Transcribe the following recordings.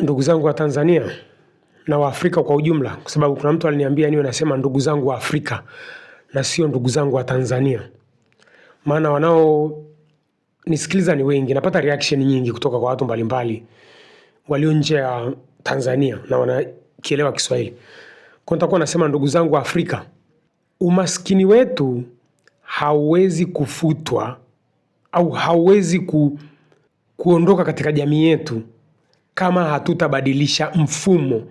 Ndugu zangu wa Tanzania na wa Afrika kwa ujumla, kwa sababu kuna mtu aliniambia niwe nasema ndugu zangu wa Afrika na sio ndugu zangu wa Tanzania. Maana wanao nisikiliza ni wengi, napata reaction nyingi kutoka kwa watu mbalimbali walio nje ya Tanzania na wanakielewa Kiswahili. Kwa nitakuwa nasema ndugu zangu wa Afrika, umaskini wetu hauwezi kufutwa au hauwezi kuondoka katika jamii yetu kama hatutabadilisha mfumo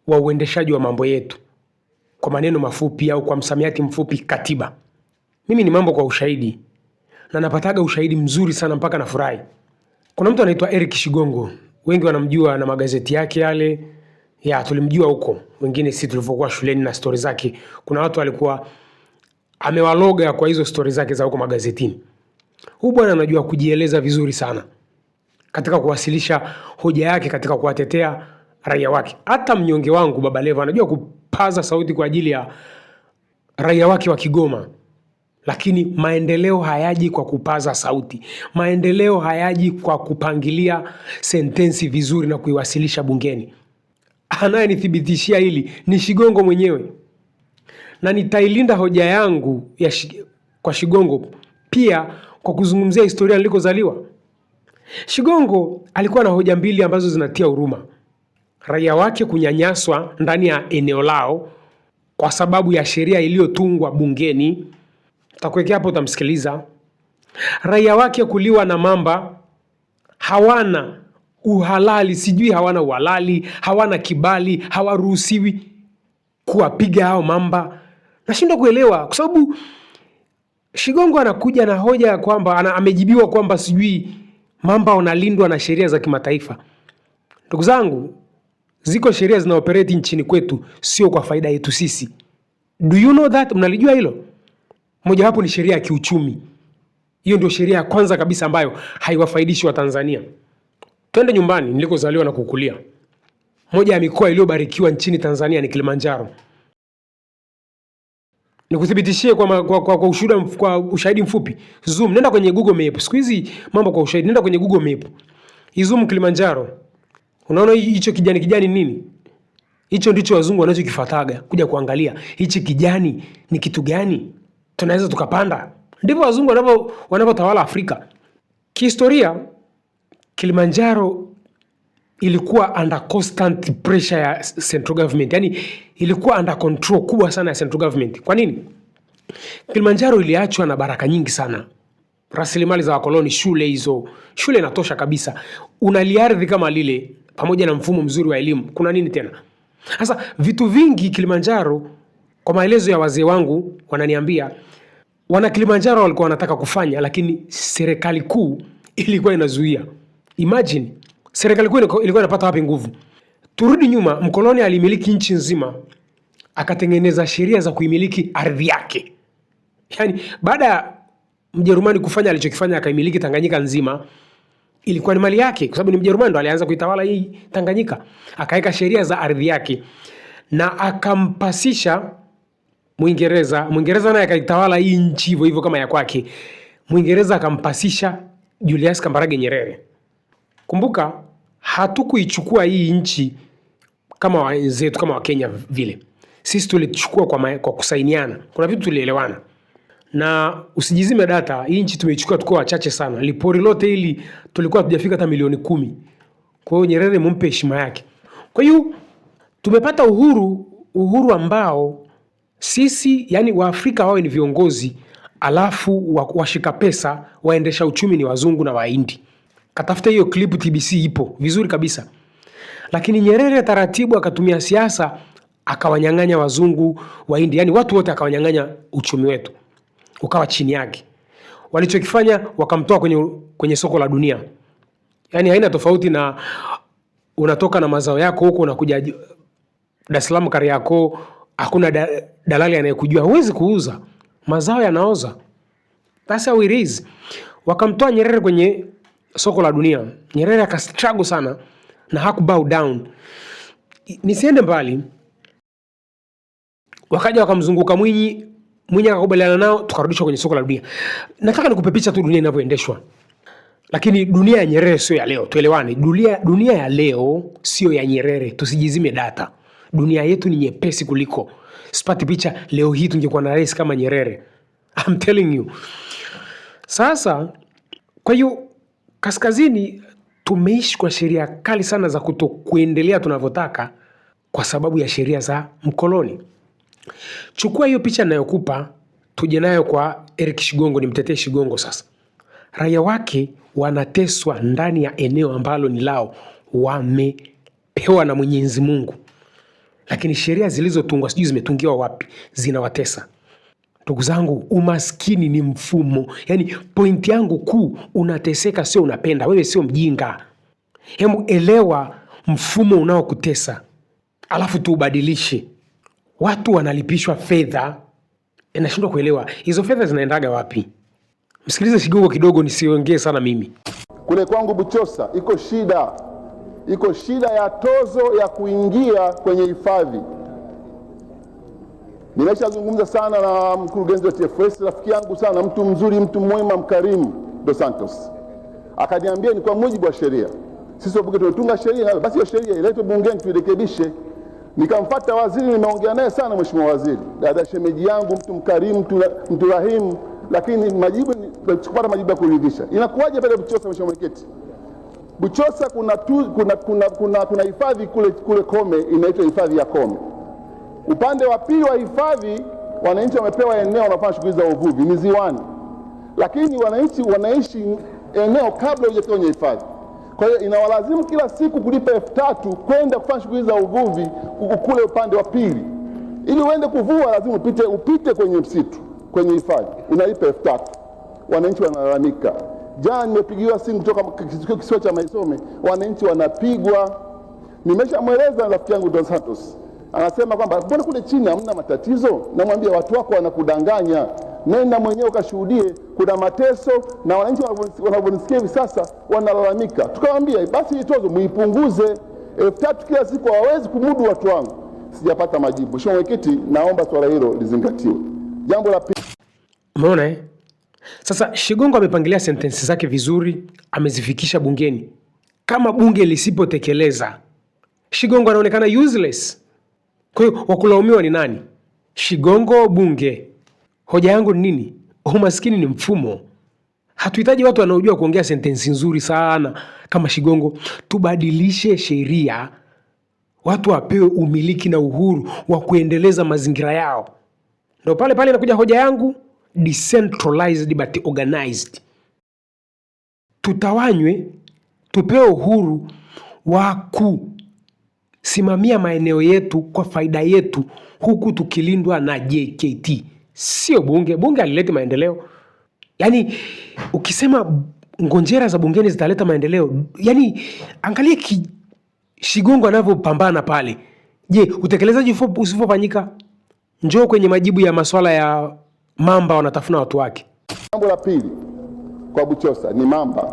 wa uendeshaji wa mambo yetu. Kwa maneno mafupi au kwa msamiati mfupi, katiba. Mimi ni mambo kwa ushahidi na napataga ushahidi mzuri sana mpaka nafurahi. Kuna mtu anaitwa Eric Shigongo, wengi wanamjua na magazeti yake yale. Tulimjua huko, wengine si tulivyokuwa shuleni na stories zake. Kuna watu walikuwa amewaloga kwa hizo stories zake za huko magazetini. Huyu bwana anajua kujieleza vizuri sana katika kuwasilisha hoja yake, katika kuwatetea raia wake. Hata mnyonge wangu Baba Levo anajua kupaza sauti kwa ajili ya raia wake wa Kigoma. Lakini maendeleo hayaji kwa kupaza sauti. Maendeleo hayaji kwa kupangilia sentensi vizuri na kuiwasilisha bungeni. Anayenithibitishia hili ni Shigongo mwenyewe. Na nitailinda hoja yangu kwa Shigongo pia kwa kuzungumzia historia nilikozaliwa. Shigongo alikuwa na hoja mbili ambazo zinatia huruma. Raia wake kunyanyaswa ndani ya eneo lao kwa sababu ya sheria iliyotungwa bungeni. Takuwekea hapo, utamsikiliza. Raia wake kuliwa na mamba, hawana uhalali, sijui hawana uhalali, hawana kibali, hawaruhusiwi kuwapiga hao mamba. Nashindwa kuelewa kwa sababu Shigongo anakuja na hoja ya kwamba amejibiwa kwamba sijui mamba wanalindwa na sheria za kimataifa. Ndugu zangu, ziko sheria zinaoperate nchini kwetu sio kwa faida yetu sisi. Do you know that? Mnalijua hilo? Moja wapo ni sheria ya kiuchumi. Hiyo ndio sheria ya kwanza kabisa ambayo haiwafaidishi wa Tanzania. Twende nyumbani nilikozaliwa na kukulia. Moja ya mikoa iliyobarikiwa nchini Tanzania ni Kilimanjaro. Nikuthibitishie kwa ushahidi mfupi. Zoom, nenda kwenye Google Map. Siku hizi mambo kwa ushahidi, nenda kwenye Google Map. Zoom Kilimanjaro. Unaona hicho kijani nini? Hicho ndicho wazungu wanachokifataga kuja kuangalia. Hichi kijani ni kitu gani? Tunaweza tukapanda. Ndivyo wazungu wanapotawala Afrika. Kihistoria, Kilimanjaro ilikuwa under constant pressure ya central government. Yani ilikuwa under control kubwa sana ya central government. Kwa nini? Kilimanjaro iliachwa na baraka nyingi sana. Rasilimali za wakoloni, shule inatosha kabisa. Unaliardhi kama lile pamoja na mfumo mzuri wa elimu. Kuna nini tena? Sasa vitu vingi Kilimanjaro, kwa maelezo ya wazee wangu wananiambia, wana Kilimanjaro walikuwa wanataka kufanya lakini serikali kuu ilikuwa inazuia. Imagine, serikali kuu ilikuwa inapata wapi nguvu? Turudi nyuma, mkoloni alimiliki nchi nzima, akatengeneza sheria za kuimiliki ardhi yake. Yani baada ya Mjerumani kufanya alichokifanya, akaimiliki Tanganyika nzima, ilikuwa ni mali yake kwa sababu ni Mjerumani ndo alianza kuitawala hii Tanganyika. Akaweka sheria za ardhi yake na akampasisha Mwingereza. Mwingereza naye akaitawala hii nchi hivyo hivyo kama ya kwake. Mwingereza akampasisha Julius Kambarage Nyerere. Kumbuka, hatukuichukua hii nchi kama wenzetu, kama Wakenya vile. Sisi tulichukua kwa kusainiana. Kuna vitu tulielewana. Na usijizime data, hii nchi tumeichukua tukiwa wachache sana. Lipori lote hili tulikuwa hatujafika hata milioni 10. Kwa hiyo Nyerere mumpe heshima yake. Kwa hiyo tumepata uhuru ambao sisi, yani Waafrika wawe ni viongozi, alafu washika pesa, waendesha uchumi ni wazungu na Wahindi. Katafuta hiyo clip, TBC ipo vizuri kabisa. Lakini Nyerere taratibu akatumia siasa, akawanyang'anya wazungu, Wahindi, yani watu wote akawanyang'anya uchumi wetu, ukawa chini yake. Walichokifanya, wakamtoa kwenye soko la dunia. Yani haina tofauti na unatoka na mazao yako huko unakuja Dar es Salaam Kariakoo, hakuna dalali anayekujua, huwezi kuuza. Mazao yanaoza. That's how it is. Wakamtoa Nyerere kwenye soko la dunia. Nyerere akastruggle sana na hakubow down. Nisiende mbali, wakaja wakamzunguka Mwinyi akakubaliana nao, tukarudishwa kwenye soko la dunia. Nataka nikupe picha tu dunia inavyoendeshwa. Lakini dunia ya Nyerere sio ya leo, tuelewane. Dunia ya leo sio ya Nyerere, tusijizime data. Dunia yetu ni nyepesi kuliko. Sipati picha leo hii tungekuwa na rais kama Nyerere. I'm telling you. Sasa kwa hiyo kaskazini tumeishi kwa sheria kali sana za kuendelea tunavyotaka kwa sababu ya sheria za mkoloni. Chukua hiyo picha ninayokupa, tuje nayo kwa Eric Shigongo, nimtetee Shigongo sasa. Raia wake wanateswa ndani ya eneo ambalo ni lao, wamepewa na Mwenyezi Mungu. Lakini sheria zilizotungwa sijui zimetungiwa wapi, zinawatesa. Ndugu zangu, umaskini ni mfumo. Yaani pointi yangu kuu, unateseka sio unapenda. Wewe sio mjinga. Hebu elewa mfumo unaokutesa, alafu tuubadilishe. Watu wanalipishwa fedha, nashindwa kuelewa hizo fedha zinaendaga wapi? Msikilize Shigongo kidogo, nisiongee sana mimi. Kule kwangu Buchosa iko shida ya tozo ya kuingia kwenye hifadhi. Nimeshazungumza sana na mkurugenzi wa TFS, rafiki yangu sana, mtu mzuri, mtu mwema, mkarimu, Dos Santos. Akaniambia ni kwa mujibu wa sheria. Sisi wabunge tumetunga sheria, basi hiyo sheria iletwe bungeni tuirekebishe. Nikamfuata waziri, nimeongea naye sana, mheshimiwa waziri, dada shemeji yangu, mtu mkarimu, mtu rahimu, lakini sikupata majibu ya kuridhisha. Inakuwaje pale Buchosa, mheshimiwa mwenyekiti? Buchosa kuna hifadhi kule Kome, inaitwa hifadhi ya Kome. Upande wa pili wa hifadhi wananchi wamepewa eneo wanafanya shughuli za uvuvi, ni ziwani. Lakini wananchi wanaishi eneo kabla hujafika kwenye hifadhi. Kwa hiyo inawalazimu kila siku kulipa 3,000 kwenda kufanya shughuli za uvuvi kule upande wa pili. Ili uende kuvua lazima upite kwenye msitu, kwenye hifadhi. Unalipa 3,000. Wananchi wanalalamika. Jana nimepigiwa simu kutoka kisiwa cha Maisome, wananchi wanapigwa. Nimeshamweleza rafiki yangu Dos Santos. Anasema kwamba mbona kule chini hamna matatizo? Namwambia watu wako wanakudanganya. Nenda mwenyewe ukashuhudie, kuna mateso na wananchi wanavyonisikia hivi sasa wanalalamika. Tukamwambia basi itozo muipunguze, 3,000 kila siku hawezi kumudu watu wangu. Sijapata majibu. Mheshimiwa Mwenyekiti, naomba swala hilo lizingatiwe. Jambo la pili. Umeona Sasa Shigongo amepangilia sentensi zake vizuri, amezifikisha bungeni. Kama bunge lisipotekeleza, Shigongo anaonekana useless. Kwa hiyo wakulaumiwa ni nani? Shigongo, bunge. Hoja yangu ni nini? Umaskini ni mfumo. Hatuhitaji watu wanaojua kuongea sentensi nzuri sana kama Shigongo. Tubadilishe sheria, watu wapewe umiliki na uhuru wa kuendeleza mazingira yao. Ndio pale inakuja hoja yangu, decentralized but organized. Tutawanywe, tupewe uhuru wa kusimamia maeneo yetu kwa faida yetu, huku tukilindwa na JKT. Sio bunge. Bunge alileta maendeleo. Yaani ukisema ngonjera za bungeni zitaleta maendeleo, yaani angalia Shigongo anavyopambana pale. Je, utekelezaji usipofanyika? Njoo kwenye majibu ya masuala ya mamba wanatafuna watu wake. Jambo la pili kwa Buchosa ni mamba.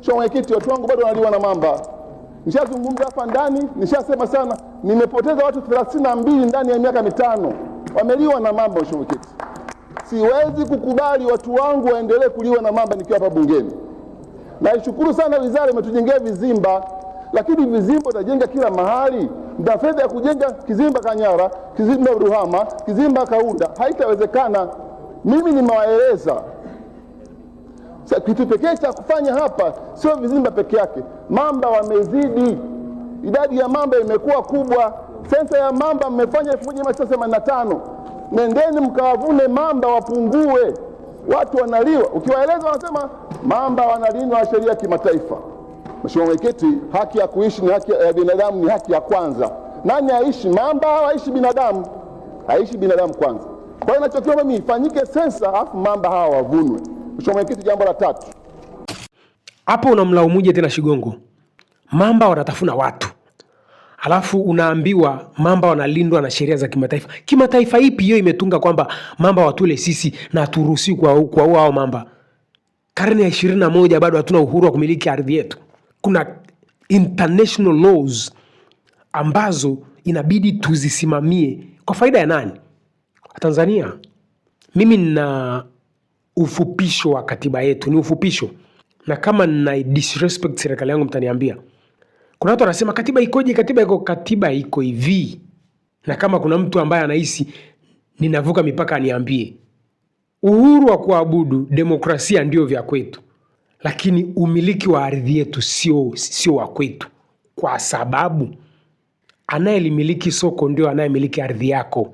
Sio mwenyekiti, watu wangu bado wanaliwa na mamba. Nishazungumza hapa ndani, nishasema sana, nimepoteza watu 32 ndani ya miaka 5. Wameliwa na mamba, mheshimiwa mwenyekiti. Siwezi kukubali watu wangu waendelee kuliwa na mamba nikiwa hapa bungeni. Naishukuru sana wizara imetujengea vizimba, lakini vizimba utajenga kila mahali. Ndio fedha ya kujenga kizimba Kanyara, kizimba Ruhama, kizimba Kaunda haitawezekana. Mimi nimewaeleza. Kitu pekee cha kufanya hapa sio vizimba peke yake. Mamba wamezidi. Idadi ya mamba imekuwa kubwa. Sensa ya mamba mmefanya 1985. Nendeni mkawavune mamba wapungue. Watu wanaliwa. Ukiwaeleza wanasema mamba wanalindwa na sheria ya kimataifa. Mheshimiwa Mwenyekiti, haki ya kuishi ni haki ya binadamu, ni haki ya kwanza. Nani aishi, mamba au aishi binadamu? Aishi binadamu kwanza. Kwa hiyo ninachokiomba mimi ifanyike sensa afu mamba hawa wavunwe. Mheshimiwa Mwenyekiti, jambo la 3. Hapo unamlaumuje tena Shigongo? Mamba wanatafuna watu. Alafu unaambiwa mamba wanalindwa na sheria za kimataifa. Kimataifa ipi hiyo imetunga kwamba mamba watule sisi na haturuhusiwi kuwaua hao mamba? Karne ya 21 bado hatuna uhuru wa kumiliki ardhi yetu. Kuna international laws ambazo inabidi tuzisimamie kwa faida ya nani? Tanzania. Mimi nina ufupisho wa katiba yetu, ni ufupisho. na kama na disrespect serikali yangu mtaniambia. Kuna watu wanasema katiba ikoje? Katiba iko hivi. Na kama kuna mtu ambaye anahisi ninavuka mipaka aniambie. Uhuru wa kuabudu, demokrasia ndio vya kwetu. Lakini umiliki wa ardhi yetu sio wa kwetu. Kwa sababu anayelimiliki soko ndio anayemiliki ardhi yako.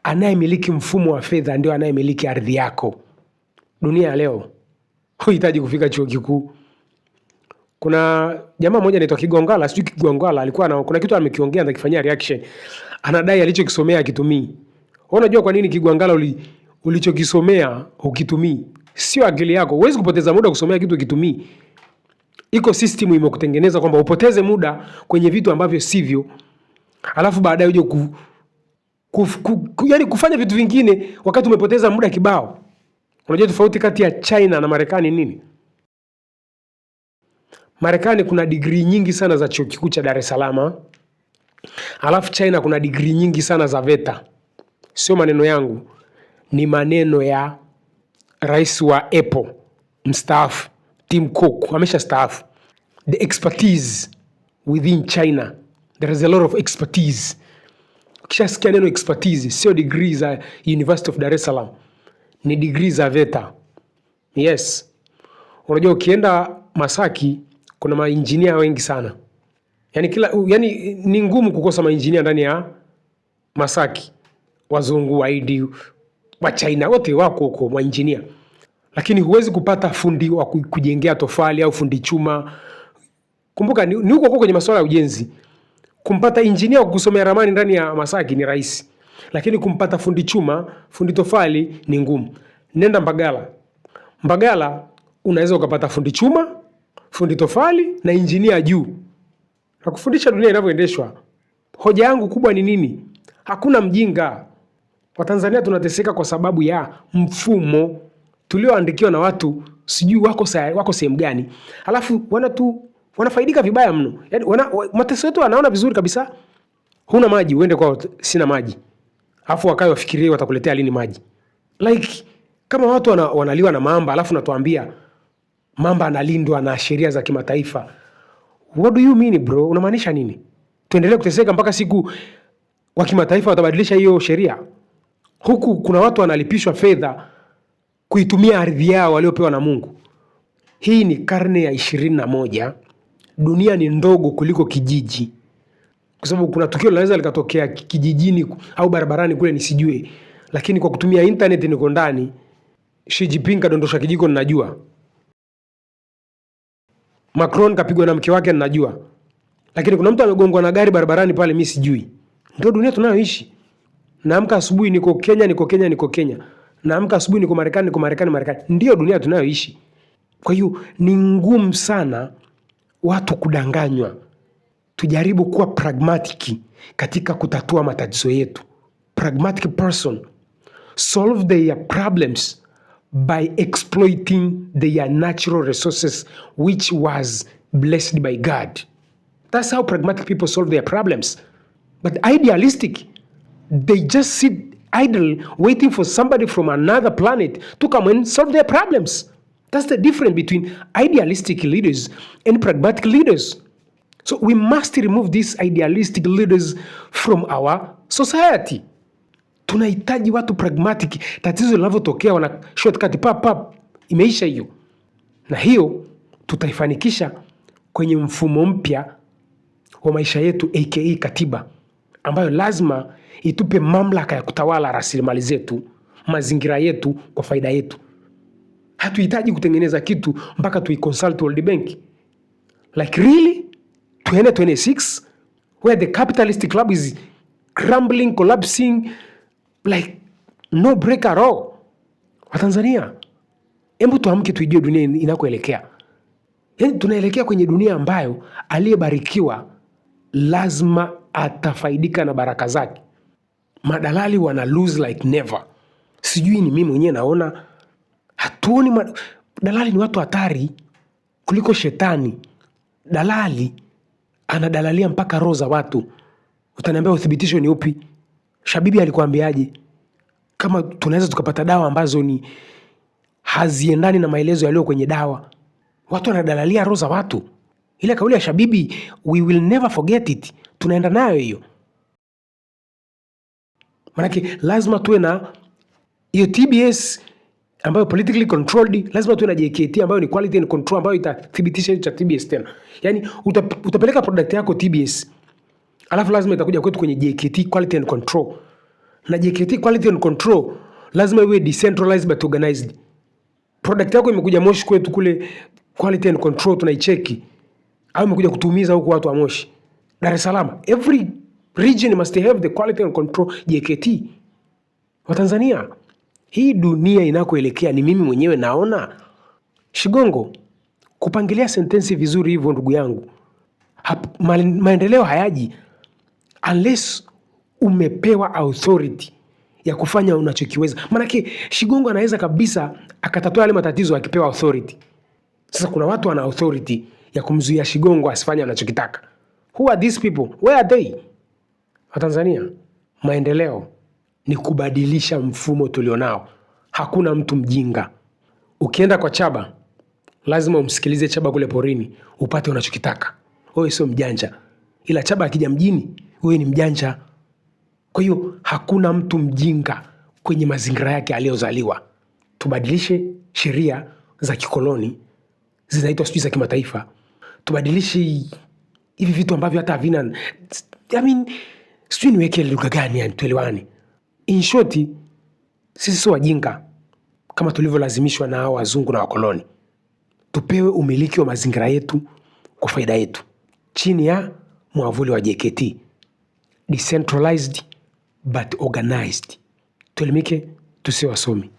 Anayemiliki mfumo wa fedha ndio anayemiliki ardhi yako. Dunia ya leo huhitaji kufika chuo kikuu. Kuna jamaa mmoja anaitwa Kigongala, sijui Kigongala alikuwa kuna kitu amekiongea ndakifanyia reaction. Anadai alichokisomea akitumii. Unajua kwa nini Kigongala ulichokisomea ukitumii? Sio akili yako. Huwezi kupoteza muda kusomea kitu ukitumii. Iko system imekutengeneza kwamba upoteze muda kwenye vitu ambavyo sivyo. Alafu baadaye uje yani kufanya vitu vingine wakati umepoteza muda kibao. Unajua tofauti kati ya China na Marekani nini? Marekani kuna degree nyingi sana za chuo kikuu cha Dar es Salaam. Alafu China kuna degree nyingi sana za VETA. Sio maneno yangu, ni maneno ya rais wa Apple mstaafu Tim Cook, amesha staafu. The expertise within China, there is a lot of expertise. Ukishasikia neno expertise, sio degree za University of Dar es Salaam, ni degree za VETA. Yes. Unajua ukienda Masaki kuna maengineer wengi sana. Yani ni ngumu kukosa maengineer ndani ya Masaki. Wazungu, Waindi, wa China wote wako huko maengineer. Lakini huwezi kupata fundi wa kujengea tofali au fundi chuma. Kumbuka ni huko kwenye masuala ya ujenzi. Kumpata engineer wa kusomea ramani ndani ya Masaki ni rahisi. Lakini kumpata fundi chuma, fundi tofali ni ngumu. Nenda Mbagala. Mbagala unaweza ukapata fundi chuma, fundi tofali na engineer juu. Na kufundisha dunia inavyoendeshwa. Hoja yangu kubwa ni nini? Hakuna mjinga. Watanzania tunateseka kwa sababu ya mfumo tulioandikiwa na watu sijui wako sehemu gani. Alafu wanafaidika vibaya mno. Yaani mateso yetu wanaona vizuri kabisa. Huna maji uende kwa sina maji. Alafu wakae wafikirie watakuletea lini maji. Like kama watu wanaliwa na mamba alafu natuambia mamba analindwa na sheria za kimataifa. What do you mean bro? Unamaanisha nini? Tuendelee kuteseka mpaka siku wa kimataifa watabadilisha hiyo sheria? Huku kuna watu wanalipishwa fedha kuitumia ardhi yao waliopewa na Mungu. Hii ni karne ya 21. Dunia ni ndogo kuliko kijiji. Kwa sababu kuna tukio linaweza likatokea kijijini au barabarani kule nisijue. Lakini kwa kutumia internet niko ndani. Xi Jinping kadondosha kijiko ninajua. Macron kapigwa na mke wake ninajua. Lakini kuna mtu amegongwa na gari barabarani pale mimi sijui. Ndio dunia tunayoishi. Naamka asubuhi niko Kenya. Naamka asubuhi niko Marekani. Ndio dunia tunayoishi. Kwa hiyo ni ngumu sana watu kudanganywa. Tujaribu kuwa pragmatic katika kutatua matatizo yetu. Pragmatic person solve their problems by exploiting their natural resources which was blessed by God. That's how pragmatic people solve their problems. But idealistic, they just sit idle waiting for somebody from another planet to come and solve their problems. That's the difference between idealistic leaders and pragmatic leaders. So we must remove these idealistic leaders from our society. Tunahitaji watu pragmatic. Tatizo linavyotokea wana shortcut pap imeisha hiyo. Na hiyo tutaifanikisha kwenye mfumo mpya wa maisha yetu aka katiba, ambayo lazima itupe mamlaka ya kutawala rasilimali zetu, mazingira yetu kwa faida yetu. Hatuhitaji kutengeneza kitu mpaka tuiconsult World Bank. Like really? 2026 where the capitalist club is crumbling, collapsing, like no break at all. Watanzania, hebu tuamke tuijue dunia inakoelekea. Yaani tunaelekea kwenye dunia ambayo aliyebarikiwa lazima atafaidika na baraka zake. Madalali wana lose like never. Sijui ni mimi mwenyewe naona hatuoni dalali ni watu hatari kuliko shetani. Dalali anadalalia mpaka roho za watu. Utaniambia uthibitisho ni upi? Shabibi alikuambiaje? Kama tunaweza tukapata dawa ambazo ni haziendani na maelezo yaliyo kwenye dawa. Watu wanadalalia roho za watu. Ile kauli ya Shabibi, we will never forget it. Tunaenda nayo hiyo. Manake lazima tuwe na hiyo TBS ambayo politically controlled, lazima tuwe na JKT ambayo ni quality and control ambayo itathibitisha hicho cha TBS tena. Yaani utapeleka product yako TBS, alafu lazima itakuja kwetu kwenye JKT quality and control. Na JKT quality and control lazima iwe decentralized but organized. Product yako imekuja Moshi kwetu kule quality and control tunaicheki, au imekuja kutumiza huko watu wa Moshi, Dar es Salaam, every region must have the quality and control JKT. Wa Tanzania, hii dunia inakoelekea ni mimi mwenyewe naona. Shigongo, kupangilia sentensi vizuri hivyo ndugu yangu, maendeleo hayaji unless umepewa authority ya kufanya unachokiweza. Manake Shigongo anaweza kabisa akatatua yale matatizo akipewa authority. Sasa kuna watu wana authority ya kumzuia Shigongo asifanye anachokitaka. Who are these people? Where are they? Wa Tanzania, maendeleo ni kubadilisha mfumo tulionao. Hakuna mtu mjinga. Ukienda kwa Chaba, lazima umsikilize Chaba kule porini upate unachokitaka. Wewe sio mjanja. Ila Chaba akija mjini, wewe ni mjanja. Kwa hiyo hakuna mtu mjinga kwenye mazingira yake aliyozaliwa. Tubadilishe sheria za kikoloni, zinaitwa sijui za kimataifa. Tubadilishe hivi vitu ambavyo hata havina, sijui niweke lugha gani yani tuelewane. In short, sisi sio wajinga kama tulivyolazimishwa na hao wazungu na wakoloni. Tupewe umiliki wa mazingira yetu kwa faida yetu, chini ya mwavuli wa JKT, decentralized but organized. Tuelimike, tusiwe wasomi.